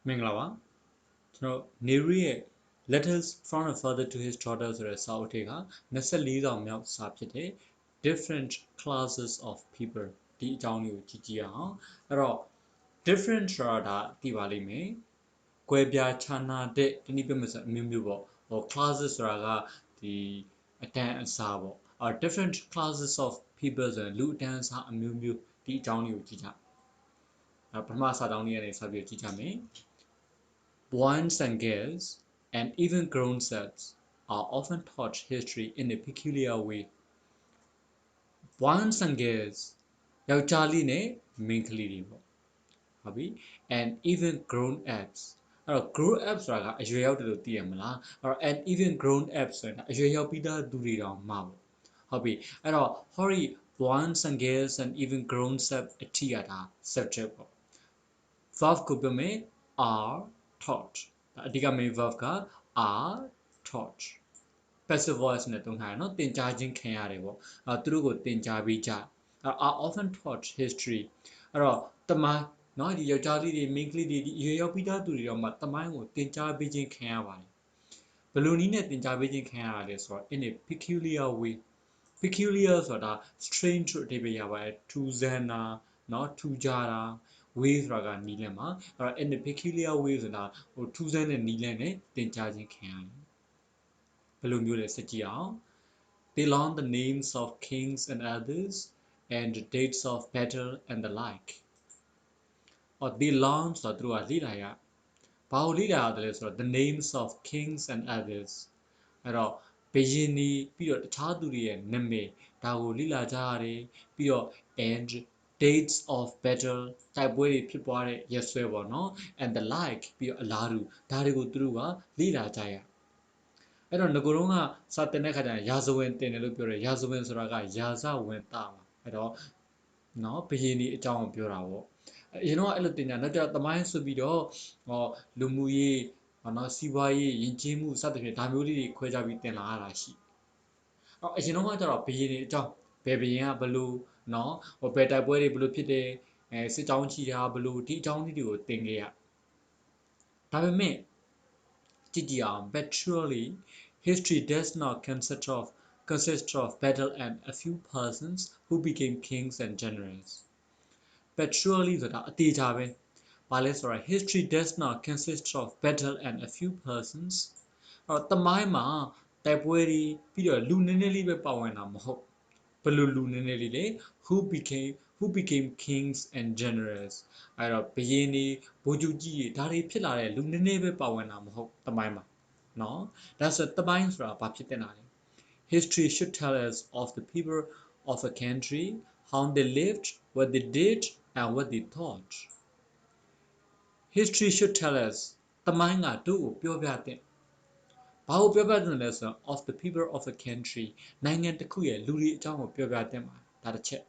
Minglawa. So Neri letters from a father to his daughters or Sautega, Nessa Lida Milk Sapite, different classes of people. The Johnny Chichia, or different rada Diwali Quebia Chana de Nipimus Mimibo, or classes raga the Atan and Sabo, or different classes of people and Lutans and Mimu, the Johnny Chicha. Pramasa Downy and Sabio Chichame. Boys and girls, and even grown ups, are often taught history in a peculiar way. Boys and girls, Yauchali ne Minkli Hobby, and even grown ups. Grown ups raga, a joy out of the Tiamala, or and even grown ups, and a joy out Pida Durida Mau. Hobby, hurry, boys and girls, and even grown up a theatre subject. Verb kubame are taught. Adiga main verb ka are taught. Passive voice နဲ့သုံးထားတယ်နော်သင်ကြားခြင်းခံရတယ်ပေါ့သူတို့ကိုသင်ကြားပေးကြ are often taught history အဲ့တော့တမိုင်းနော်ဒီယောက်ျားလေးတွေမိန်းကလေးတွေဒီအရွယ်ရောက်ပြီးသားသူတွေတော့မှတမိုင်းကိုသင်ကြားပေးခြင်းခံရပါတယ်ဘယ်လိုနည်းနဲ့သင်ကြားပေးခြင်းခံရတာလဲဆိုတော့ in a peculiar way peculiar ဆိုတာ strange အဓိပ္ပာယ်ရပါတယ်ထူးဆန်းတာနော်ထူးခြားတာ way ဆိုတာကနီးလန်းမှာအဲ့တော့ in a peculiar way ဆိုတာဟိုထူးဆန်းတဲ့နီးလန်းနဲ့သင်ကြားခြင်းခံရတယ်ဘယ်လိုမျိုးလဲစကြည့်အောင် they learn the names of kings and others and the dates of battle and the like or they learn ဆိုတာသူတို့ကလေ့လာရဘာကိုလေ့လာရတယ်လဲဆိုတော့ the names of kings and others အဲ့တော့ဘယင်းဒီပြီးတော့တခြားသူတွေရဲ့နာမည်ဒါကိုလေ့လာကြရတယ်ပြီးတော့ and dates of battle တိုက်ပွဲတွေဖြစ်ပွားတဲ့ရက်စွဲပေါ့နော် and the like ပြီးတော့အလားတူဒါတွေကိုသူတို့ကလေ့လာကြရအဲ့တော့ငကိုတော့ကစာတင်တဲ့ခါကျရင်ရာဇဝင်တင်တယ်လို့ပြောတယ်ရာဇဝင်ဆိုတာကရာဇဝင်တာပါအဲ့တော့နော်ဘယင်းဒီအကြောင်းကိုပြောတာပေါ့အရင်တော့အဲ့လိုတင်ကြနောက်ကျတော့တမိုင်းဆိုပြီးတော့လူမှုရေးနော်စီးပွားရေးယဉ်ကျေးမှုစသဖြင့်ဒါမျိုးလေးတွေခွဲခြားပြီးတင်လာရတာရှိအရင်တော့ကကျတော့ဘယင်းဒီအကြောင်းဘယ်ဘယင်းကဘလို့နော်ဘယ်တိုက်ပွဲတွေဘလို့ဖြစ်တယ်စစ်ကြောင်းချီတာဘလို့ဒီအကြောင်းလေးတွေကိုတင်ခဲ့ရဒါပေမဲ့ကြည့်ကြည့်အောင် but surely history does not consist of battle and a few persons who became kings and generals but surely ဆိုတာအသေးချာပဲဘာလဲဆိုတော့ history does not consist of battle and a few persons တမိုင်းမှာတိုက်ပွဲတွေပြီးတော့လူနည်းနည်းလေးပဲပါဝင်တာမဟုတ်ဘယ်လိုလူနည်းနည်းလေးလဲ who became kings and generals အဲ့တော့ဘုရင်တွေဗိုလ်ချုပ်ကြီးတွေဒါတွေဖြစ်လာတဲ့လူနည်းနည်းပဲပါဝင်တာမဟုတ်တမိုင်းမှာနော်ဒါဆိုတမိုင်းဆိုတာဘာဖြစ်တဲ့နာလဲ history should tell us of the people of a country how they lived what they did and what they thought history should tell us တမိုင်းကတို့ကိုပြောပြတဲ့ဘာကိုပြောပြတဲ့လဲဆိုတော့ of the people of a country နိုင်ငံတစ်ခုရဲ့လူတွေအကြောင်းကိုပြောပြတဲ့မှာဒါတစ်ချက်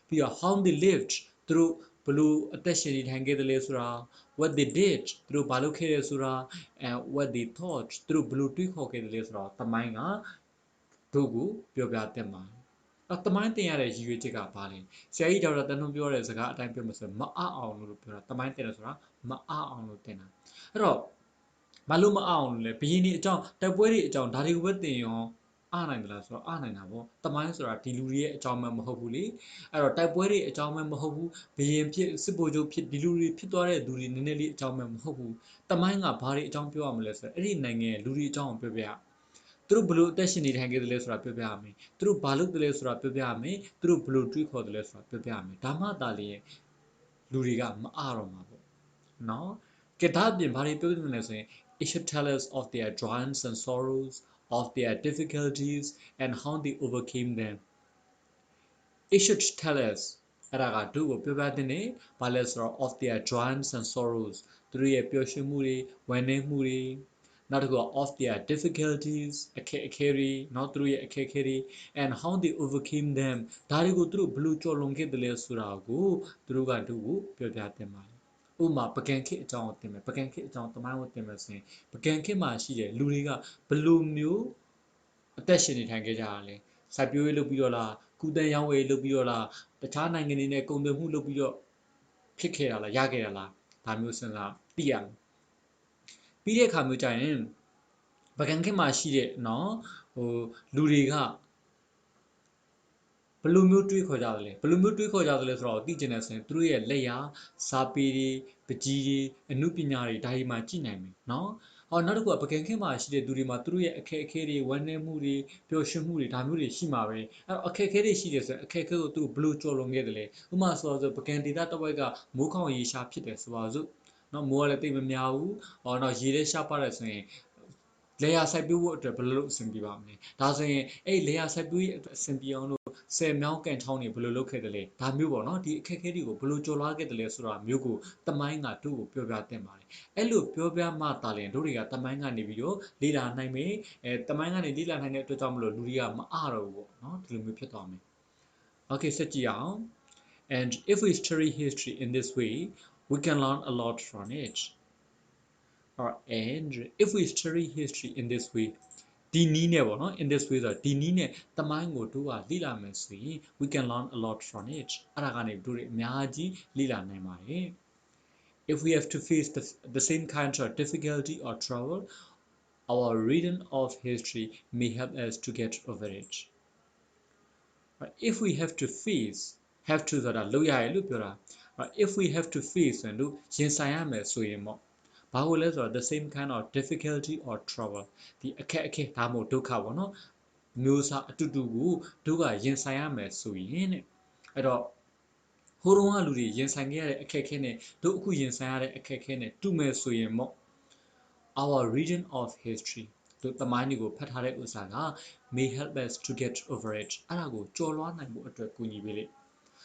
ပြီးတော့ how they lived သူတို့ဘလို့အသက်ရှင်နေထိုင်ခဲ့တယ်လဲဆိုတာ what they did သူတို့ဘာလုပ်ခဲ့တယ်ဆိုတာ and what they thought သူတို့ဘလို့တွေးခေါ်ခဲ့တယ်လဲဆိုတော့တမိုင်းကတို့ကိုပြောပြတဲ့မှာတမိုင်းတင်ရတဲ့ရည်ရွယ်ချက်ကဘာလဲဆရာကြီးဒေါက်တာတန်းထွန်းပြောတဲ့စကားအတိုင်းပြောမှဆိုမအအောင်လို့ပြောတာတမိုင်းတင်တယ်ဆိုတာမအအောင်လို့တင်တာအဲ့တော့မလို့မအောင်လဲဘရင်ဒီအကြောင်းတိုက်ပွဲတွေအကြောင်းဒါတွေကိုပဲတင်ရောအားနိုင်တယ်လားဆိုတော့အားနိုင်တာပေါ့တမိုင်းဆိုတာဒီလူတွေရဲ့အကြောင်းမှမဟုတ်ဘူးလေအဲ့တော့တိုက်ပွဲတွေအကြောင်းမှမဟုတ်ဘူးဘရင်ဖြစ်စစ်ဗိုလ်ချုပ်ဖြစ်ဒီလူတွေဖြစ်သွားတဲ့သူတွေနည်းနည်းလေးအကြောင်းမှမဟုတ်ဘူးတမိုင်းကဘာတွေအကြောင်းပြောရမလဲဆိုတော့အဲ့ဒီနိုင်ငံရဲ့လူတွေအကြောင်းကိုပြောပြသူတို့ဘလို့အသက်ရှင်နေထိုင်ခဲ့တယ်လဲဆိုတာပြောပြရမယ်သူတို့ဘာလုပ်တယ်လဲဆိုတာပြောပြရမယ်သူတို့ဘလို့တွေးခေါ်တယ်လဲဆိုတာပြောပြရမယ်ဒါမှသာလေလူတွေကမအားတော့မှာပေါ့နော်ကဲဒါအပြင်ဘာတွေပြောနေလဲဆိုရင် it should tell us of their triumphs and sorrows of their difficulties and how they overcame them it should tell us အဲ့ဒါကတို့ကိုပြောပြတဲ့ဘာလဲဆိုတော့ of their triumphs and sorrows သူတို့ရဲ့ပျော်ရွှင်မှုတွေဝမ်းနည်းမှုတွေနောက်တစ်ခုက of their difficulties အခက်အခဲတွေနောက်သူတို့ရဲ့အခက်အခဲတွေ and how they overcame them ဒါတွေကိုသူတို့ဘယ်လိုကျော်လွန်ခဲ့တယ်လဲဆိုတာကိုသူတို့ကတို့ကိုပြောပြတင်ပါတယ်ဥပမာပကံခေတ်အကြောင်းကိုတင်မယ်ပကံခေတ်အကြောင်းတမိုင်းကိုတင်မယ်ဆိုရင်ပကံခေတ်မှာရှိတဲ့လူတွေကဘယ်လိုမျိုးအသက်ရှင်နေထိုင်ခဲ့ကြရလဲစိုက်ပျိုးရေးလုပ်ပြီးတော့လားကုသရေးရောင်းဝယ်ရေးလုပ်ပြီးတော့လားတခြားနိုင်ငံတွေနဲ့ကုန်သွယ်မှုလုပ်ပြီးတော့ဖြစ်ခဲ့တာလားရခဲ့တာလားဒါမျိုးစဉ်းစားသိရမယ် ပြီးတဲ့အခါမျိုးကြရင်ပကံခေတ်မှာရှိတဲ့နော်ဟိုလူတွေကဘယ်လိုမျိုးတွေးခေါ်ကြသလဲဘယ်လိုမျိုးတွေးခေါ်ကြသလဲဆိုတော့သိကျင်တယ်ဆိုရင်သူတို့ရဲ့လက်ရာစာပေတွေပကြီးတွေအမှုပညာတွေဒါတွေမှာကြည့်နိုင်မယ်နော်နောက်တစ်ခုကပကံခေတ်မှာရှိတဲ့သူတွေမှာသူတို့ရဲ့အခက်အခဲတွေဝမ်းနည်းမှုတွေပျော်ရွှင်မှုတွေဒါမျိုးတွေရှိမှာပဲအဲ့တော့အခက်အခဲတွေရှိတယ်ဆိုရင်အခက်အခဲကိုသူတို့ဘယ်လိုကျော်လွန်ခဲ့တယ်လဲဥပမာဆိုတော့ပကံဒေသတစ်ဝက်ကမိုးခေါင်ရေရှားဖြစ်တယ်ဆိုပါစို့နော်မိုးကလည်းတိတ်မများဘူးနောက်ရေလည်းရှားပါတယ်ဆိုရင်လေယာစိုက်ပျိုးဖို့အတွက်ဘယ်လိုလုပ်အဆင်ပြေပါမလဲဒါဆိုရင်အဲ့လေယာစိုက်ပျိုးရေးအတွက်အဆင်ပြေအောင်လို့ဆယ်မြောင်းကန်ချောင်းတွေဘယ်လိုလုပ်ခဲ့တယ်လဲဒါမျိုးပေါ့နော်ဒီအခက်အခဲတွေကိုဘယ်လိုကျော်လွှားခဲ့တယ်လဲဆိုတာမျိုးကိုတမိုင်းကတို့ကိုပြောပြသင့်ပါတယ်အဲ့လိုပြောပြမှသာလျှင်တို့တွေကတမိုင်းကနေပြီးတော့လေ့လာနိုင်မယ်တမိုင်းကနေလေ့လာနိုင်တဲ့အတွက်ကြောင့်မလို့လူတွေကမအားတော့ဘူးပေါ့နော်ဒီလိုမျိုးဖြစ်သွားမယ် Okay ဆက်ကြည့်အောင် and if we study history in this way we can learn a lot from it and if we study history in this way ဒီနည်းနဲ့ပေါ့နော် in this way ဆိုတာဒီနည်းနဲ့တမိုင်းကိုတို့ကလေ့လာမယ်ဆိုရင် we can learn a lot from it အဲ့ဒါကနေတို့တွေအများကြီးလေ့လာနိုင်ပါတယ် if we have to face the same kind of difficulty or trouble our reading of history may help us to get over it if we have to face have to ဆိုတာလုပ်ရရလို့ပြောတာ if we have to face ဆိုရင်တို့ရင်ဆိုင်ရမယ်ဆိုရင်ပေါ့ဘာလို့လဲဆိုတော့ the same kind of difficulty or trouble ဒီအခက်အခဲဒါမှမဟုတ်ဒုက္ခပေါ့နော်မျိုးစားအတူတူကိုတို့ကရင်ဆိုင်ရမယ်ဆိုရင်တဲ့အဲ့တော့ဟိုတုန်းကလူတွေရင်ဆိုင်ခဲ့ရတဲ့အခက်အခဲနဲ့တို့အခုရင်ဆိုင်ရတဲ့အခက်အခဲနဲ့တူမယ်ဆိုရင်ပေါ့ our reading of history တို့တမိုင်းတွေကိုဖတ်ထားတဲ့ဥစ္စာက may help us to get over it အဲ့ဒါကိုကျော်လွှားနိုင်ဖို့အတွက်ကူညီပေးလိမ့်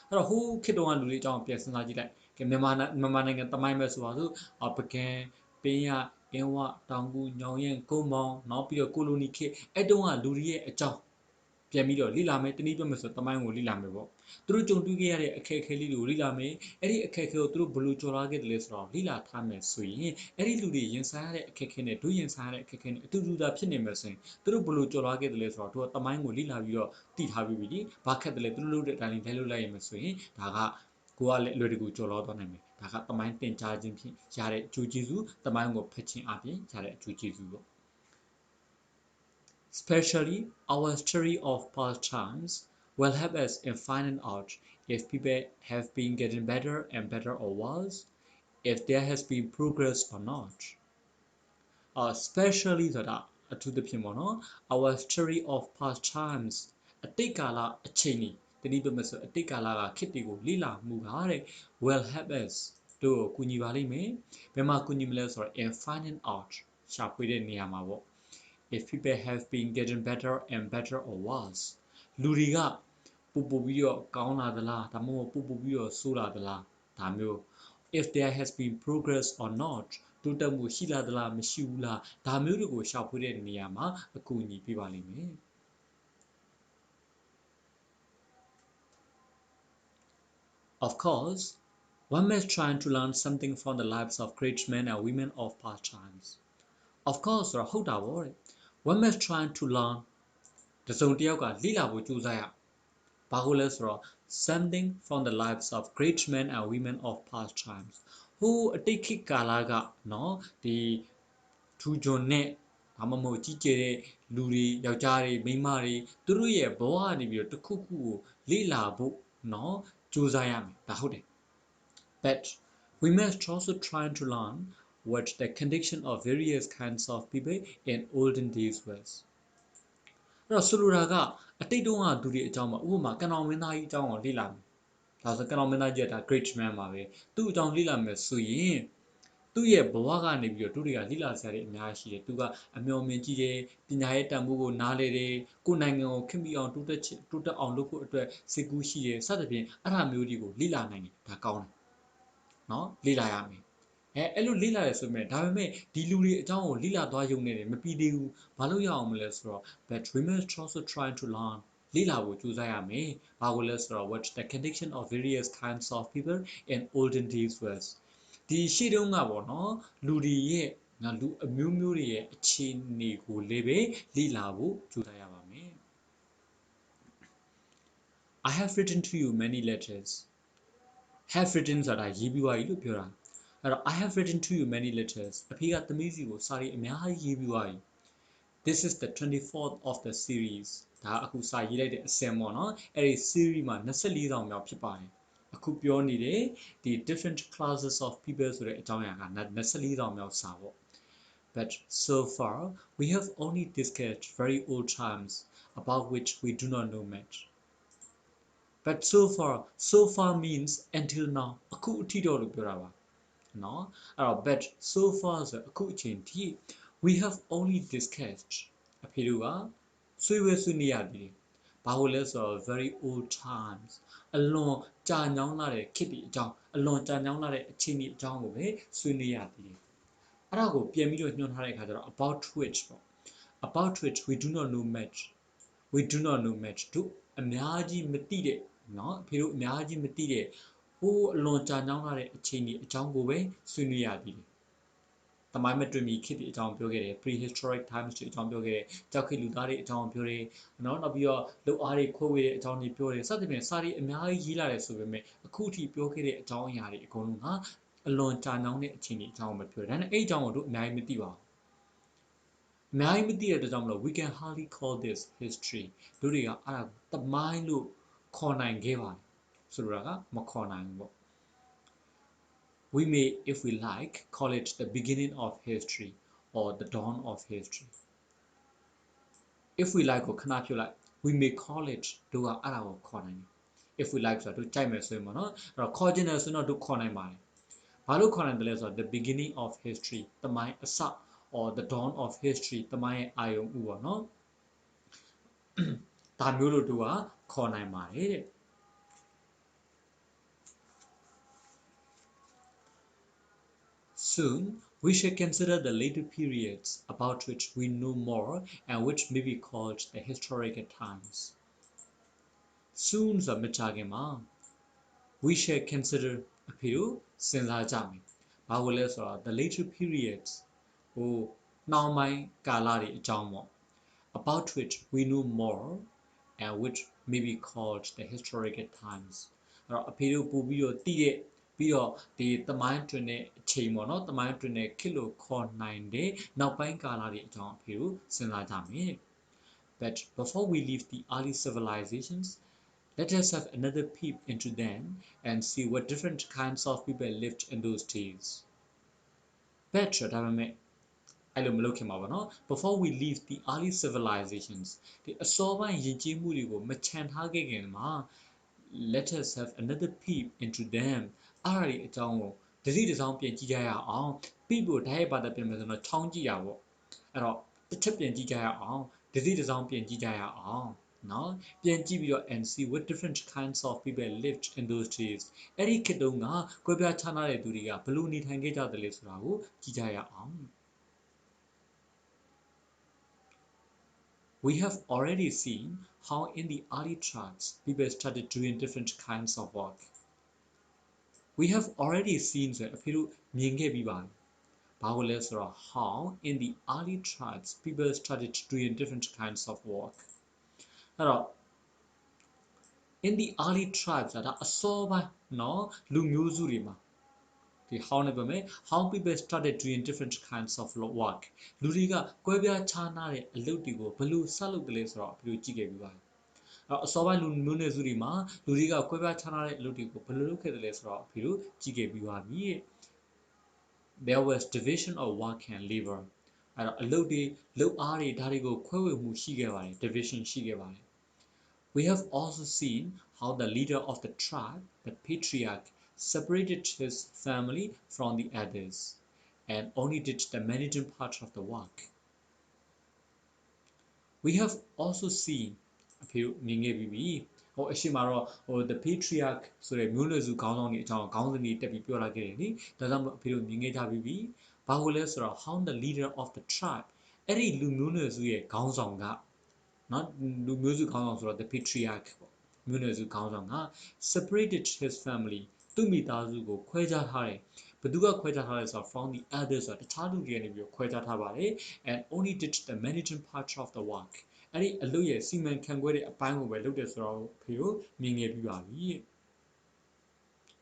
အဲ့တော့ဟိုခေတ်တုန်းကလူတွေအကြောင်းပြန်စဉ်းစားကြည့်လိုက်ကဲမြန်မာနိုင်ငံတမိုင်းပဲဆိုပါစို့ပကံပင်းရအင်းဝတောင်ကူညောင်ရင်ကုန်းမောင်နောက်ပြီးတော့ကိုလိုနီခေတ်အဲ့တုန်းကလူတွေရဲ့အကြောင်းပြန်ပြီးတော့လေ့လာမယ်တနည်းပြောမယ်ဆိုတမိုင်းကိုလေ့လာမယ်ပေါ့သူတို့ကြုံတွေ့ခဲ့ရတဲ့အခက်အခဲလေးတွေကိုလေ့လာမယ်အဲ့ဒီအခက်အခဲကိုသူတို့ဘယ်လိုကျော်လွှားခဲ့တယ်လဲဆိုတော့လေ့လာထားမယ်ဆိုရင်အဲ့ဒီလူတွေရင်ဆိုင်ရတဲ့အခက်အခဲနဲ့တို့ရင်ဆိုင်ရတဲ့အခက်အခဲနဲ့အတူတူသာဖြစ်နေမယ်ဆိုရင်သူတို့ဘယ်လိုကျော်လွှားခဲ့တယ်လဲဆိုတော့တို့ကတမိုင်းကိုလေ့လာပြီးတော့သိထားပြီးပြီဘာခက်တယ်လဲသူတို့လုပ်တဲ့အတိုင်းလိုက်လို့လိုက်ရမယ်ဆိုရင်ဒါကကိုကလည်းအလွယ်တကူကျော်လွှားသွားနိုင်မယ်ဒါကတမိုင်းတင်ကြားခြင်းဖြင့်ရတဲ့အကျိုးကျေးဇူးတမိုင်းကိုဖတ်ခြင်းအပြင်ရတဲ့အကျိုးကျေးဇူးပေါ့ Especially, our study of past times will help us in finding out if people have been getting better and better or worse, if there has been progress or not. Especially ဆိုတာအထူးသဖြင့်ပေါ့နော် our study of past times အတိတ်ကာလအချိန်တွေတနည်းပြောမယ်ဆိုအတိတ်ကာလကခေတ်တွေကိုလေ့လာမှုကတဲ့ will help us တို့ကူညီပါလိမ့်မယ်ဘယ်မှာကူညီမလဲဆိုတော့ in finding out ရှာဖွေတဲ့နေရာမှာပေါ့ if people have been getting better and better or worse လူတွေကပိုပြီးတော့ကောင်းလာသလားဒါမှမဟုတ်ပိုပြီးတော့ဆိုးလာသလားဒါမျိုး if there has been progress or not တိုးတက်မှုရှိလာသလားမရှိဘူးလားဒါမျိုးတွေကိုရှာဖွေတဲ့နေရာမှာအကူအညီပေးပါလိမ့်မယ် Of course one must try to learn something from the lives of great men and women of past times of course ဆိုတာဟုတ်တာပေါ့တဲ့ one must try to learn တစုံတစ်ယောက်ကလေ့လာဖို့ကြိုးစားရဘာလို့လဲဆိုတော့ something from the lives of great men and women of past times ဟိုအတိတ်ခေတ်ကာလကနော်ဒီထူဂျွန်နဲ့ဒါမှမဟုတ်ကြီးကျယ်တဲ့လူတွေယောက်ျားတွေမိန်းမတွေသူတို့ရဲ့ဘဝကနေပြီးတော့တစ်ခုခုကိုလေ့လာဖို့နော်ကြိုးစားရမယ်ဒါဟုတ်တယ် but we must also try to learn what the condition of various kinds of people in olden days was အဲ့တော့ဆိုလိုတာကအတိတ်တုန်းကသူတွေအကြောင်းမှာဥပမာကံတော်မင်းသားကြီးအကြောင်းကိုလေ့လာမယ်ဒါဆိုကံတော်မင်းသားကြီးကဒါ great man ပါပဲသူ့အကြောင်းလေ့လာမယ်ဆိုရင်သူ့ရဲ့ဘဝကနေပြီးတော့တို့တွေကလေ့လာစရာတွေအများကြီးရှိတယ်သူကအမျှော်မြင်ကြည့်တယ်ပညာရေးတန်ဖိုးကိုနားလေတယ်ကိုယ်နိုင်ငံကိုခင်ပြီးအောင်တိုးတက်အောင်လုပ်ဖို့အတွက်စိတ်ကူးရှိတယ်စသဖြင့်အဲ့ဒါမျိုးတွေကိုလေ့လာနိုင်တယ်ဒါကောင်းတယ်နော်လေ့လာရမယ်အဲ့လိုလေ့လာရဆိုပေမဲ့ဒါပေမဲ့ဒီလူတွေအကြောင်းကိုလေ့လာသွားရုံနဲ့မပြီးသေးဘူးဘာလို့ရအောင်မလဲဆိုတော့ but we must also try to learn လေ့လာဖို့ကြိုးစားရမယ်ဘာလို့လဲဆိုတော့ what the condition of various kinds of people in olden days was ဒီရှေ့တုန်းကပေါ့နော်လူတွေရဲ့လူအမျိုးမျိုးတွေရဲ့အခြေအနေကိုလည်းပဲလေ့လာဖို့ကြိုးစားရပါမယ် I have written to you many letters have written ဆိုတာရေးပြီးသွားပြီလို့ပြောတာ I have written to you many letters. A piga tamizi ko sari amyaji yebi wai. This is the 24th of the series. Da aku sa yi like the asem mo no. Eri series ma 24 ဆောင်မြောက်ဖြစ်ပါတယ်။အခုပြောနေတဲ့ဒီ different classes of people ဆိုတဲ့အကြောင်းအရာက24ဆောင်မြောက်စာပေါ့။ But so far we have only discussed very old times about which we do not know much. But so far means until now အခုအထိတော့လို့ပြောတာပါနော်အဲ့တော့ but so far ဆိုအခုအချိန်ထိ we have only discussed အဖေတို့ကဆွေးနွေးရသေးတယ်ဘာလို့လဲဆိုတော့ very old times အလွန်ကြာညောင်းလာတဲ့ခေတ်ဒီအကြောင်းအလွန်ကြာညောင်းလာတဲ့အချိန်ဒီအကြောင်းကိုပဲဆွေးနွေးရသေးတယ်အဲ့ဒါကိုပြန်ပြီးတော့ညွှန်ထားတဲ့အခါကျတော့ about which ပေါ့ about which we do not know much တို့အများကြီးမသိတဲ့เนาะအဖေတို့အများကြီးမသိတဲ့ဟိုးအလွန်ကြာညောင်းလာတဲ့အချိန်ဒီအကြောင်းကိုပဲဆွေးနွေးရသေးတယ်တမိုင်းမတွင်မီခေတ်ဒီအကြောင်းပြောခဲ့တယ် prehistoric times တွေအကြောင်းပြောခဲ့တယ်ကြောက်ခေတ်လူသားတွေအကြောင်းပြောတယ်เนาะနောက်ပြီးတော့လှုပ်အားတွေခိုးဝေတဲ့အကြောင်းတွေပြောတယ်စသဖြင့်စာတွေအများကြီးရေးလာတယ်ဆိုပေမဲ့အခုထိပြောခဲ့တဲ့အကြောင်းအရာတွေအကုန်လုံးကအလွန်ကြာညောင်းတဲ့အချိန်ဒီအကြောင်းပဲပြောတယ်ဒါနဲ့အဲ့အကြောင်းကိုတို့အများကြီးမသိပါဘူးအများကြီးမသိတဲ့အတွက်ကြောင့်မလို့ we can hardly call this history တို့တွေကအဲ့ဒါကိုတမိုင်းလို့ခေါ်နိုင်ခဲ့ပါတယ်ဆိုလိုတာကမခေါ်နိုင်ဘူးပေါ့ we may if we like call it the beginning of history or the dawn of history if we like ကိုခဏဖြုတ်လိုက် we may call it တို့ကအဲ့ဒါကိုခေါ်နိုင်တယ် if we like ဆိုတော့တို့ကြိုက်မယ်ဆိုရင်ပေါ့နော်အဲ့တော့ခေါ်ခြင်းတယ်ဆိုတော့တို့ခေါ်နိုင်ပါတယ်ဘာလို့ခေါ်နိုင်တယ်လဲဆိုတော့ the beginning of history တမိုင်းအစ or the dawn of history တမိုင်းရဲ့အာယုံဥပေါ့နော်ဒါမျိုးလို့တို့ကခေါ်နိုင်ပါတယ်တဲ့ Soon we shall consider the later periods about which we know more and which may be called the historical times. Soon ဆိုမကြခင်မှာ we shall consider အဖေတို့စဉ်းစားကြမယ်။ဘာလို့လဲဆိုတော့ the later periods ဟိုနှောင်းပိုင်းကာလတွေအကြောင်းပေါ့ about which we know more and which may be called the historical times အဲ့တော့အဖေတို့ပို့ပြီးတော့တည်တဲ့ပြီးတော့ဒီသမိုင်းတွင်တဲ့အချိန်ပေါ့နော်သမိုင်းတွင်တဲ့ခေတ်လို့ခေါ်နိုင်တဲ့နောက်ပိုင်းကာလတွေအကြောင်းအဖေတို့စဉ်းစားကြမယ် But before we leave the early civilizations let us have another peep into them and see what different kinds of people lived in those days. Better ဒါပေမဲ့အဲ့လိုမလုပ်ခင်ပါဘောနော် before we leave the early civilizations ဒီအစောပိုင်းယဉ်ကျေးမှုတွေကိုမချန်ထားခဲ့ခင်မှာ let us have another peep into them အဲ့ဒါတွေအကြောင်းကိုတတိတစောင်းပြန်ကြည့်ကြရအောင် peep ကိုဓာတ်ရိုက်ပါတာပြန်မယ်ဆိုတော့ချောင်းကြည့်ရပေါ့အဲ့တော့တစ်ချက်ပြန်ကြည့်ကြရအောင်တတိတစောင်းပြန်ကြည့်ကြရအောင်နော်ပြန်ကြည့်ပြီးတော့ and see what different kinds of people lived in those days အဲ့ဒီခေတ်တုန်းကကွဲပြားခြားနားတဲ့သူတွေကဘယ်လိုနေထိုင်ခဲ့ကြသလဲဆိုတာကိုကြည့်ကြရအောင် We have already seen how in the early tribes people started doing different kinds of work. We have already seen ဆိုအဖေတို့မြင်ခဲ့ပြီးပါပြီ။ဘာလို့လဲဆိုတော့ how in the early tribes people started doing different kinds of work. အဲ့တော့ in the early tribes ဆိုတာအစောပိုင်းเนาะလူမျိုးစုတွေမှာဒီ how နဲ့ပြောမယ် how people started doing different kinds of work လူတွေကကွဲပြားခြားနားတဲ့အလုပ်တွေကိုဘယ်လိုဆက်လုပ်တယ်လဲဆိုတော့အဖေတို့ကြည့်ခဲ့ပြီးပါပြီအစောပိုင်းလူမျိုးနွယ်စုတွေမှာလူတွေကကွဲပြားခြားနားတဲ့အလုပ်တွေကိုဘယ်လိုလုပ်ခဲ့တယ်လဲဆိုတော့အဖေတို့ကြည့်ခဲ့ပြီးပါပြီ There was division of work and labor အဲ့တော့အလုပ်တွေလုပ်အားတွေဒါတွေကိုခွဲဝေမှုရှိခဲ့ပါတယ် division ရှိခဲ့ပါတယ် We have also seen how the leader of the tribe the patriarch separated his family from the others and only did the managing part of the work. We have also seen အဖေတို့မြင်ခဲ့ပြီးပြီဟိုအရှိမတော့ဟို the patriarch ဆိုတဲ့မျိုးနွယ်စုခေါင်းဆောင်တွေအကြောင်းခေါင်းစဉ်တွေတက်ပြီးပြောလာခဲ့တယ်နိဒါကြောင့်မလို့အဖေတို့မြင်ခဲ့ကြပြီးပြီဘာလို့လဲဆိုတော့ how the leader of the tribe အဲ့ဒီလူမျိုးနွယ်စုရဲ့ခေါင်းဆောင်ကနော်လူမျိုးစုခေါင်းဆောင်ဆိုတော့ the patriarch ပေါ့မျိုးနွယ်စုခေါင်းဆောင်က separated his family သူ့မိသားစုကိုခွဲခြားထားတယ်ဘယ်သူကခွဲခြားထားလဲဆိုတော့ from the others ဆိုတော့တခြားလူတွေကနေပြီးခွဲခြားထားပါတယ် and only did the managing part of the work အဲ့ဒီအလုပ်ရဲ့စီမံခန့်ခွဲတဲ့အပိုင်းကိုပဲလုပ်တယ်ဆိုတော့ဖေကိုမြင်ခဲ့ပြီးပါပြီ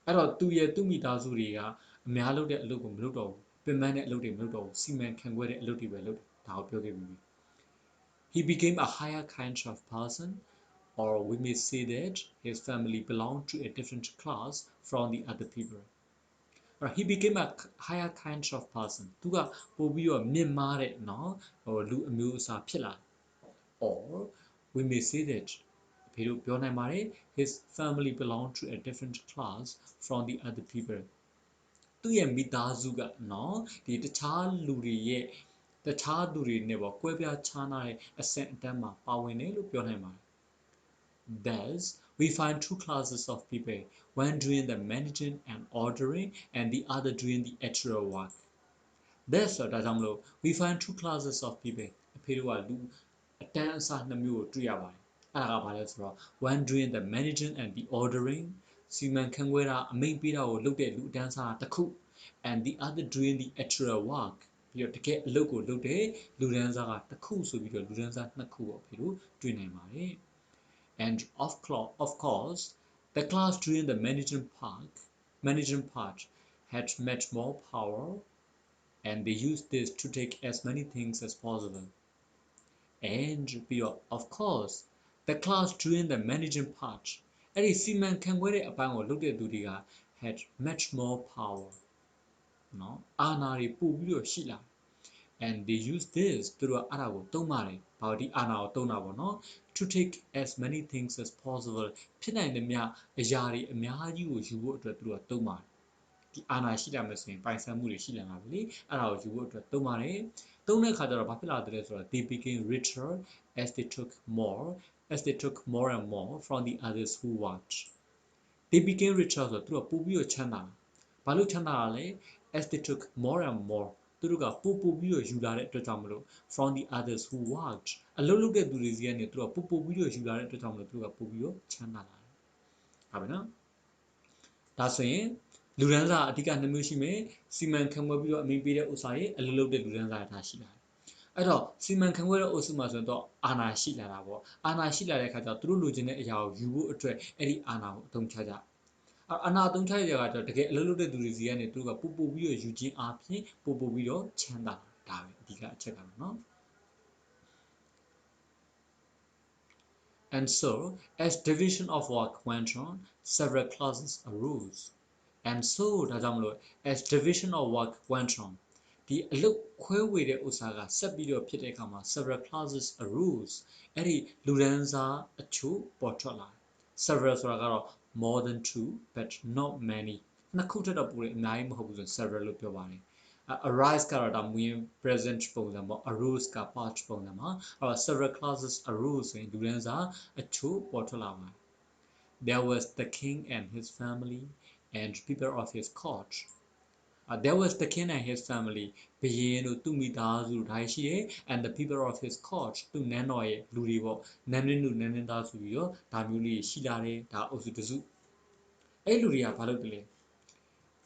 အဲ့တော့သူ့ရဲ့သူ့မိသားစုတွေက အများလုပ်တဲ့အလုပ်ကိုမလုပ်တော့ဘူးပင်ပန်းတဲ့အလုပ်တွေမလုပ်တော့ဘူးစီမံခန့်ခွဲတဲ့အလုပ်တွေပဲလုပ်ဒါကိုပြောခဲ့ပြီး He became a higher kind of person or we may say that his family belonged to a different class from the other people or he became a higher kind of person သူကပို့ပြီးတော့မြင့်မားတဲ့เนาะဟိုလူအမျိုးအစားဖြစ်လာ or we may say that ဖေတို့ပြောနိုင်ပါတယ် his family belonged to a different class from the other people သူ့ရဲ့မိသားစုကเนาะဒီတခြားလူတွေရဲ့တခြားသူတွေနဲ့ပေါ့ကွဲပြားခြားနားတဲ့အဆင့်အတန်းမှာပါဝင်တယ်လို့ပြောနိုင်ပါတယ် Thus we find two classes of people one doing the managing and ordering and the other doing the actual work Thus ဒါကြောင့်မလို့ we find two classes of people အဖေတို့ကလူအတန်းအစားနှစ်မျိုးကိုတွေ့ရပါတယ်အဲ့ဒါကဘာလဲဆိုတော့ one doing the managing and the ordering စီမံခန့်ခွဲတာအမိန့်ပေးတာကိုလုပ်တဲ့လူအတန်းအစားတစ်ခု and the other doing the actual work ပြီးတော့တကယ်အလုပ်ကိုလုပ်တဲ့လူတန်းစားကတစ်ခုဆိုပြီးတော့လူတန်းစားနှစ်ခုပေါ့ဖေတို့တွေ့နိုင်ပါတယ် and of course the class doing the managing part had much more power and they used this to take as many things as possible and of course the class doing the managing part အဲ့ဒီစီမံခန့်ခွဲတဲ့အပိုင်းကိုလုပ်တဲ့သူတွေက had much more power เนาะအာဏာတွေပို့ပြီးတော့ရှိလာ and they use this သူတို့ကအဲ့ဒါကိုသုံးပါတယ်ဘာလို့ဒီအာဏာကိုသုံးတာပေါ့เนาะ to take as many things as possible ဖြစ်နိုင်သမျှအရာတွေအများကြီးကိုယူဖို့အတွက်သူတို့ကသုံးပါတယ်ဒီအာဏာရှိလာမယ်ဆိုရင်ပိုင်ဆိုင်မှုတွေရှိလာမှာပဲလေအဲ့ဒါကိုယူဖို့အတွက်သုံးပါတယ်သုံးတဲ့အခါကျတော့ဘာဖြစ်လာသလဲဆိုတော့ they became richer as they took more and more from the others who worked they became richer ဆိုတော့သူတို့ပို့ပြီးတော့ချမ်းသာဘာလို့ချမ်းသာတာလဲ as they took more and more သူတို့ကပို့ပြီးတော့ယူလာတဲ့အတွက်ကြောင့်မလို့ from the others who worked အလုပ်လုပ်တဲ့သူတွေစီကနေသူတို့ကပို့ပြီးတော့ယူလာတဲ့အတွက်ကြောင့်မလို့သူတို့ကပို့ပြီးတော့ချမ်းသာလာတယ်ဟုတ်ပြီနော်ဒါဆိုရင်လူဒန်းစားအဓိကနှစ်မျိုးရှိမယ်စီမံခန့်ခွဲပြီးတော့အမိန့်ပေးတဲ့ဥစ္စာရဲ့အလုပ်လုပ်တဲ့လူဒန်းစားဒါရှိလာတယ်အဲ့တော့စီမံခန့်ခွဲတဲ့အုပ်စုမှာဆိုရင်တော့အာဏာရှိလာတာပေါ့အာဏာရှိလာတဲ့အခါကျတော့သူတို့လိုချင်တဲ့အရာကိုယူဖို့အတွက်အဲ့ဒီအာဏာကိုအသုံးချကြအာဏာအသုံးချရတဲ့အခါကျတော့တကယ်အလုပ်လုပ်တဲ့သူတွေစီကနေသူတို့ကပို့ပြီးတော့ယူခြင်းအပြင်ပို့ပြီးတော့ချမ်းသာဒါပဲအဓိကအချက်ကတော့နော် And so as division of work went on several classes arose and so ဒါကြောင့်မလို့ as division of work went on ဒီအလုပ်ခွဲဝေတဲ့ဥစ္စာကဆက်ပြီးတော့ဖြစ်တဲ့အခါမှာ several classes arose အဲ့ဒီလူဒန်းစားအချို့ပေါ်ထွက်လာ several ဆိုတာကတော့ more than two but not many နှစ်ခုထက်တော့ပိုတယ်အများကြီးမဟုတ်ဘူးဆို several လို့ပြောပါတယ် arise ကတော့ဒါမူရင်း present ပုံစံပေါ့ arose က past ပုံစံမှာအဲ့တော့ several classes arose ဆိုရင်လူဒန်းစားအချို့ပေါ်ထွက်လာပါတယ် there was the king and his family and people of his court there was the king and his family ဘုရင်တို့သူ့မိသားစုတို့ဒါရှိတယ် and the people of his court သူ့နန်းတော်ရဲ့လူတွေပေါ့နန်းတွင်းသူနန်းတွင်းသားဆိုပြီးတော့ဒါမျိုးလေးရှိလာတယ်ဒါအုပ်စုတစုအဲ့လူတွေကဘာလုပ်တယ်လဲ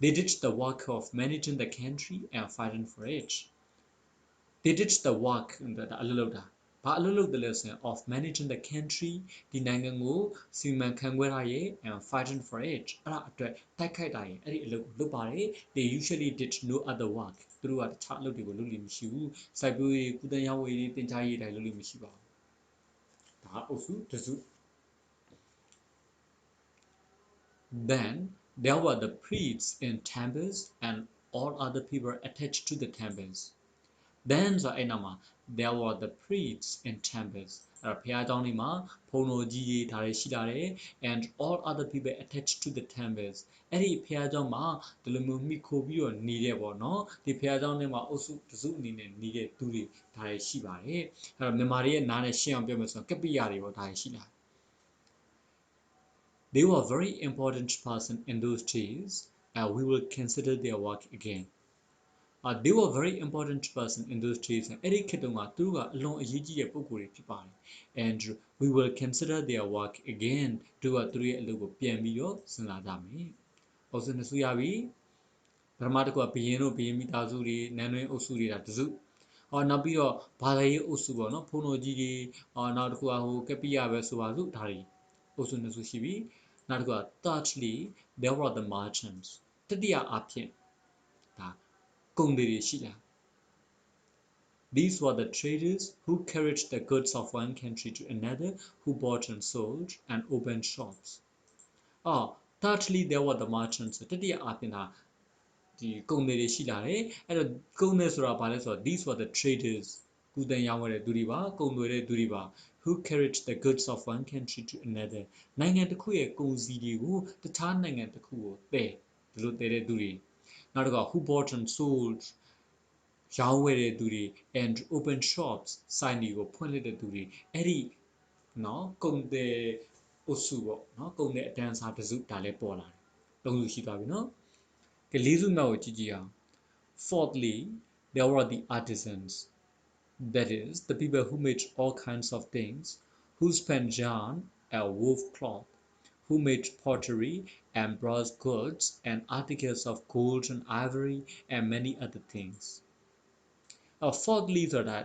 they did the work of managing the country and fighting for it they did the work ဒါအလုပ်လုပ်တာဘာအလုပ်လုပ်တယ်လဲဆိုရင် of managing the country ဒီနိုင်ငံကိုစီမံခန့်ခွဲတာရဲ့ and fighting for it အဲ့ဒါအတွက်တိုက်ခိုက်တာရဲ့အဲ့ဒီအလုပ်ကိုလုပ်ပါတယ် they usually did no other work သူတို့ကတခြားအလုပ်တွေကိုလုပ်လို့မရှိဘူးစိုက်ပျိုးရေးကုသရေးဝယ်ရေးတင်ကြားရေးတိုင်းလုပ်လို့မရှိပါဘူးဒါအုပ်စုတစု then there were the priests in temples and all other people attached to the temples then ဆိုအဲ့နောက်မှာ there were the priests in temples အဲ့တော့ဘုရားကျောင်းတွေမှာဘုန်းတော်ကြီးတွေဒါတွေရှိလာတယ် and all other people attached to the temples အဲ့ဒီဘုရားကျောင်းမှာဒီလိုမျိုးမိခိုပြီးတော့နေတဲ့ပေါ့နော်ဒီဘုရားကျောင်းထဲမှာအုပ်စုတစုအနေနဲ့နေတဲ့သူတွေဒါတွေရှိပါတယ်အဲ့တော့မြန်မာတွေရဲ့နားနဲ့ရှင်းအောင်ပြောမယ်ဆိုတော့ကပ္ပိယတွေပေါ့ဒါတွေရှိလာ they were very important person in those days and we will consider their work again they were very important person in those days အဲ့ဒီခေတ်တုန်းကသူတို့ကအလွန်အရေးကြီးတဲ့ပုဂ္ဂိုလ်တွေဖြစ်ပါတယ် and we will consider their work again သူတို့ရဲ့အလုပ်ကိုပြန်ပြီးတော့စဉ်းစားကြမယ်။အုပ်စုနှစ်စုရပြီပထမတစ်ခုကဘယင်းတို့ဘယင်းမိသားစုတွေနန်းတွင်းအုပ်စုတွေဒါတစုနောက်ပြီးတော့ဘာသာရေးအုပ်စုပေါ့နော်ဘုန်းတော်ကြီးတွေနောက်တစ်ခုကဟိုကပ္ပိယပဲဆိုပါစို့ဒါတွေအုပ်စုနှစ်စုရှိပြီနောက်တစ်ခုက thirdly there were the merchants တတိယအဖြစ် ကုန်သည်တွေရှိလား These were the traders who carried the goods of one country to another, who bought and sold and opened shops. Thirdly, there were the merchants. တတိယအပြင်ဒီကုန်သည်တွေရှိလာတယ်အဲ့တော့ကုန်သည်ဆိုတာဘာလဲဆိုတော့ these were the traders ကူးသန်းရောင်းဝယ်တဲ့သူတွေပါကုန်သွယ်တဲ့သူတွေပါ who carried the goods of one country to another နိုင်ငံတစ်ခုရဲ့ကုန်စည်တွေကိုတခြားနိုင်ငံတစ်ခုကိုသယ်ဒီလိုသယ်တဲ့သူတွေနောက်တစ်ခါ who bought and sold ရောင်းဝယ်တဲ့သူတွေ and open shops ဆိုင်တွေကိုဖွင့်လှစ်တဲ့သူတွေအဲ့ဒီနော်ကုန်သည်အုပ်စုပေါ့နော်ကုန်သည်အတန်းအစားတစုဒါလည်းပေါ်လာတယ်သုံးစုရှိသွားပြီနော်ကဲလေးစုမြောက်ကိုကြည့်ကြည့်အောင် Fourthly, there were the artisans, that is, the people who made all kinds of things, who spun yarn and wove cloth, who made pottery and bronze goods and articles of gold and ivory and many other things. Fourthly,ဆိုတာ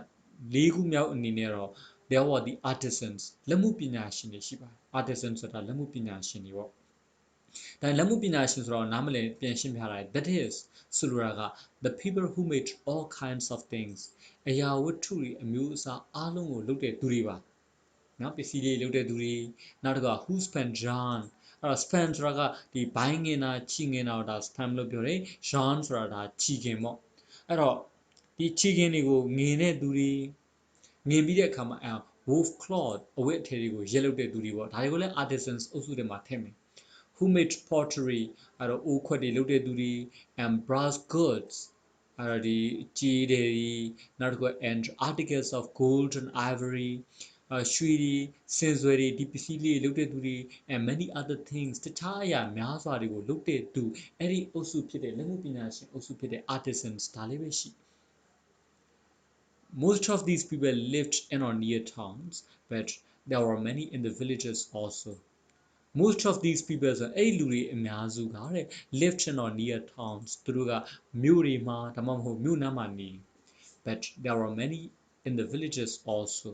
လေးခုမြောက်အနေနဲ့တော့ there were the artisans လက်မှုပညာရှင်တွေရှိပါတယ် artisans ဆိုတာလက်မှုပညာရှင်တွေပေါ့ဒါလက်မှုပညာရှင်ဆိုတော့နားမလည်ပြန်ရှင်းပြတာ that is ဆိုလိုတာက the people who made all kinds of things အရာဝတ္ထုတွေအမျိုးအစားအားလုံးကိုလုပ်တဲ့သူတွေပါနော်ပစ္စည်းတွေလုပ်တဲ့သူတွေနောက်တစ်ခါ who span yarn အဲ့တော့ span ဆိုတာကဒီဘိုင်းငင်တာချီငင်တာဒါ span လို့ပြောတယ် yarn ဆိုတာဒါချီခင်ပေါ့အဲ့တော့ဒီချီခင်တွေကိုငင်တဲ့သူတွေငင်ပြီးတဲ့အခါမှာwove cloth အဝတ်အထည်တွေကိုရက်လုပ်တဲ့သူတွေပေါ့ဒါတွေကိုလည်း artisans အုပ်စုထဲမှာထည့်မယ် who made pottery အဲ့တော့အိုးခွက်တွေလုပ်တဲ့သူတွေ and brass goods အဲ့တော့ဒီကြေးတွေနောက်တစ်ခု and articles of gold and ivory ရွှေတွေစင်စွယ်တွေဒီပစ္စည်းလေးလုပ်တဲ့သူတွေ and many other things တခြားအရာများစွာတွေကိုလုပ်တဲ့သူအဲ့ဒီအုပ်စုဖြစ်တဲ့လက်မှုပညာရှင်အုပ်စုဖြစ်တဲ့ artisans ဒါလေးပဲရှိMost of these people lived in or near towns, but there were many in the villages also. Most of these people ဆိုအဲ့လူတွေအများစုကတဲ့ lived in or near towns သူတို့ကမြို့တွေမှာဒါမှမဟုတ်မြို့နားမှာနေ but there were many in the villages also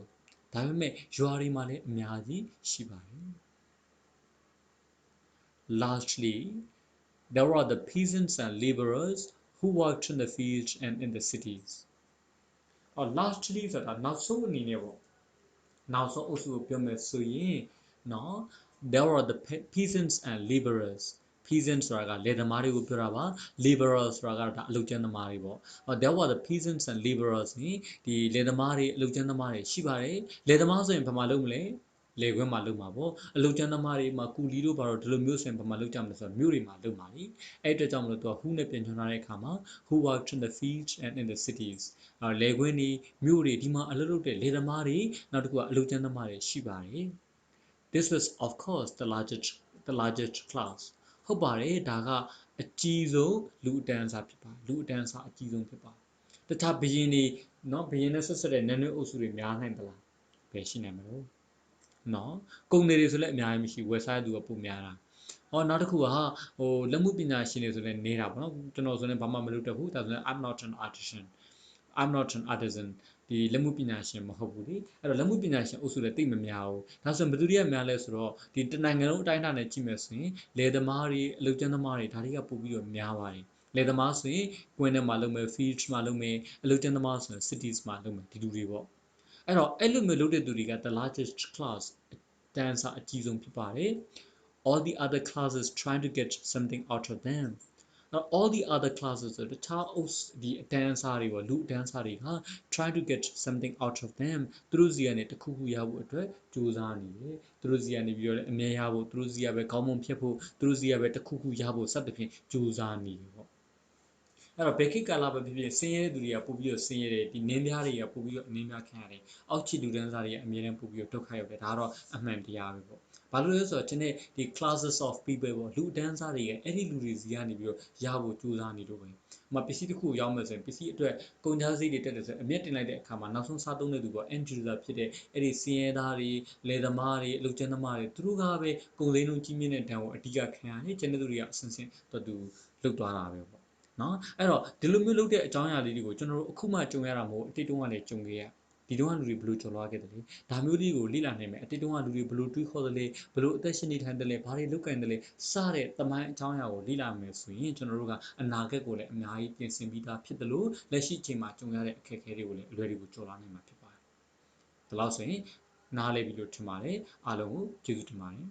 ဒါပေမဲ့ရွာတွေမှာလည်းအများကြီးရှိပါတယ် Lastly, there were the peasants and laborers who worked in the fields and in the cities. Lastly ဆိုတာနောက်ဆုံးအနေနဲ့ပေါ့နောက်ဆုံးအုပ်စုကိုပြောမယ်ဆိုရင်နော် there were the peasants and laborers peasants ဆိုတာကလယ်သမားတွေကိုပြောတာပါ laborers ဆိုတာကဒါအလုပ်ကျန်းသမားတွေပေါ့ there were the peasants and laborers ဒီလယ်သမားတွေအလုပ်ကျန်းသမားတွေရှိပါတယ်လယ်သမားဆိုရင်ဘာမှလုပ်မလဲလယ်ခွင်းမှာလုပ်မှာပေါ့အလုပ်ကျန်းသမားတွေမှာကူလီတို့ဘာလို့ဒီလိုမျိုးဆိုရင်ဘာမှလုပ်ကြမလဲဆိုတော့မြို့တွေမှာလုပ်မှာလीအဲ့အတွက်ကြောင့်မလို့သူက who နဲ့ပြန်ထွန်းထားတဲ့အခါမှာ who worked in the fields and in the cities လယ်ခွင်းတွေမြို့တွေဒီမှာအလုပ်လုပ်တဲ့လယ်သမားတွေနောက်တစ်ခုကအလုပ်ကျန်းသမားတွေရှိပါတယ် This was of course the largest class ဟုတ်ပါတယ်ဒါကအကြီးဆုံးလူအတန်းအစားဖြစ်ပါလူအတန်းအစားအကြီးဆုံးဖြစ်ပါတခြားဘရင်တွေเนาะဘရင်နဲ့ဆက်ဆက်တဲ့နန်းနွမ်းအုပ်စုတွေများနိုင်သလားဘယ်ရှိနိုင်မလို့နော်ကုန်တယ်တွေဆိုလည်းအများကြီးမရှိဝယ်စားသူကပုံများတာနောက်တစ်ခုကလက်မှုပညာရှင်တွေဆိုလည်းနေတာပေါ့နော်ကျွန်တော်ဆိုလည်းဘာမှမလုပ်တတ်ဘူးဒါဆိုရင် I'm not an artisan I'm not an artisan ဒီလက်မှုပညာရှင်မဟုတ်ဘူးလေအဲ့တော့လက်မှုပညာရှင်အုပ်စုလည်းတိတ်မများဘူးဒါဆိုရင်ဘယ်သူတွေကများလဲဆိုတော့ဒီတနိုင်ငံလုံးအတိုင်းအတာနဲ့ကြည့်မယ်ဆိုရင်လယ်သမားတွေအလုပ်ကျန်းသမားတွေဒါတွေကပို့ပြီးတော့များပါတယ်လယ်သမားဆိုရင်ကွင်းထဲမှာလုပ်မယ် fields မှာလုပ်မယ်အလုပ်ကျန်းသမားဆိုရင် cities မှာလုပ်မယ်ဒီလူတွေပေါ့အဲ့တော့အဲ့လိုမျိုးလုပ်တဲ့သူတွေက the largest class တန်းစားအကြီးဆုံးဖြစ်ပါတယ် all the other classes trying to get something out of them now all the other classes တခြားဒီအတန်းစားတွေပေါ့လူအတန်းစားတွေက try to get something out of them သူတို့စီကနေတစ်ခုခုရဖို့အတွက်ကြိုးစားနေတယ်သူတို့စီကနေပြီးတော့အမြဲရဖို့သူတို့စီကပဲခေါင်းပုံဖြတ်ဖို့သူတို့စီကပဲတစ်ခုခုရဖို့စသဖြင့်ကြိုးစားနေတယ်ပေါ့အဲ့တော့ဘယ်ခေတ်ကာလပဲဖြစ်ဖြစ်ဆင်းရဲတဲ့သူတွေကပို့ပြီးတော့ဆင်းရဲတယ်ဒီနင်းပြားတွေကပို့ပြီးတော့အနင်းပြားခံရတယ်အောက်ခြေလူတန်းစားတွေကအမြဲတမ်းပို့ပြီးတော့ဒုက္ခရောက်တယ်ဒါကတော့အမှန်တရားပဲပေါ့ဘာလို့လဲဆိုတော့ဒီနေ့ဒီ classes of people ပေါ့လူတန်းစားတွေကအဲ့ဒီလူတွေစီကနေပြီးတော့ရဖို့ကြိုးစားနေလို့ပဲပစ္စည်းတစ်ခုရောက်မယ်ဆိုရင်ပစ္စည်းအတွက်ကုန်ကျစရိတ်တွေတက်တယ်ဆိုရင်အမြတ်တင်လိုက်တဲ့အခါမှာနောက်ဆုံးစားသုံးတဲ့သူပေါ့ end user ဖြစ်တဲ့အဲ့ဒီဆင်းရဲသားတွေလယ်သမားတွေအလုပ်ကျန်းသမားတွေသူတို့ကပဲကုန်စိမ်းလုံးကြီးမြင့်တဲ့ဒဏ်ကိုအဓိကခံရတယ်ကျန်တဲ့သူတွေကအဆင့်ဆင့်သူလုတ်သွားတာပဲပေါ့နော်အဲ့တော့ဒီလိုမျိုးလုပ်တဲ့အကြောင်းအရာလေးတွေကိုကျွန်တော်တို့အခုမှကြုံရတာမဟုတ်အတိတ်တုန်းကလည်းကြုံခဲ့ရ ဒီတုန်းကလူတွေဘယ်လိုကျော်လွှားခဲ့တယ်လဲဒါမျိုးလေးကိုလေ့လာနိုင်မယ်အတိတ်တုန်းကလူတွေဘယ်လိုတွေးခေါ်တယ်လဲဘယ်လိုအသက်ရှင်နေထိုင်တယ်လဲဘာတွေလုပ်ကိုင်တယ်လဲစတဲ့သမိုင်းအကြောင်းအရာကိုလေ့လာမယ်ဆိုရင်ကျွန်တော်တို့ကအနာဂတ်ကိုလည်းအများကြီးပြင်ဆင်ပြီးသားဖြစ်တယ်လို့လက်ရှိအချိန်မှာကြုံရတဲ့အခက်အခဲတွေကိုလည်းအလွယ်တကူကျော်လွှားနိုင်မှာဖြစ်ပါတယ်ဒါလို့ဆိုရင်နားလည်ပြီလို့ထင်ပါတယ်အားလုံးကိုကျေးဇူးတင်ပါတယ်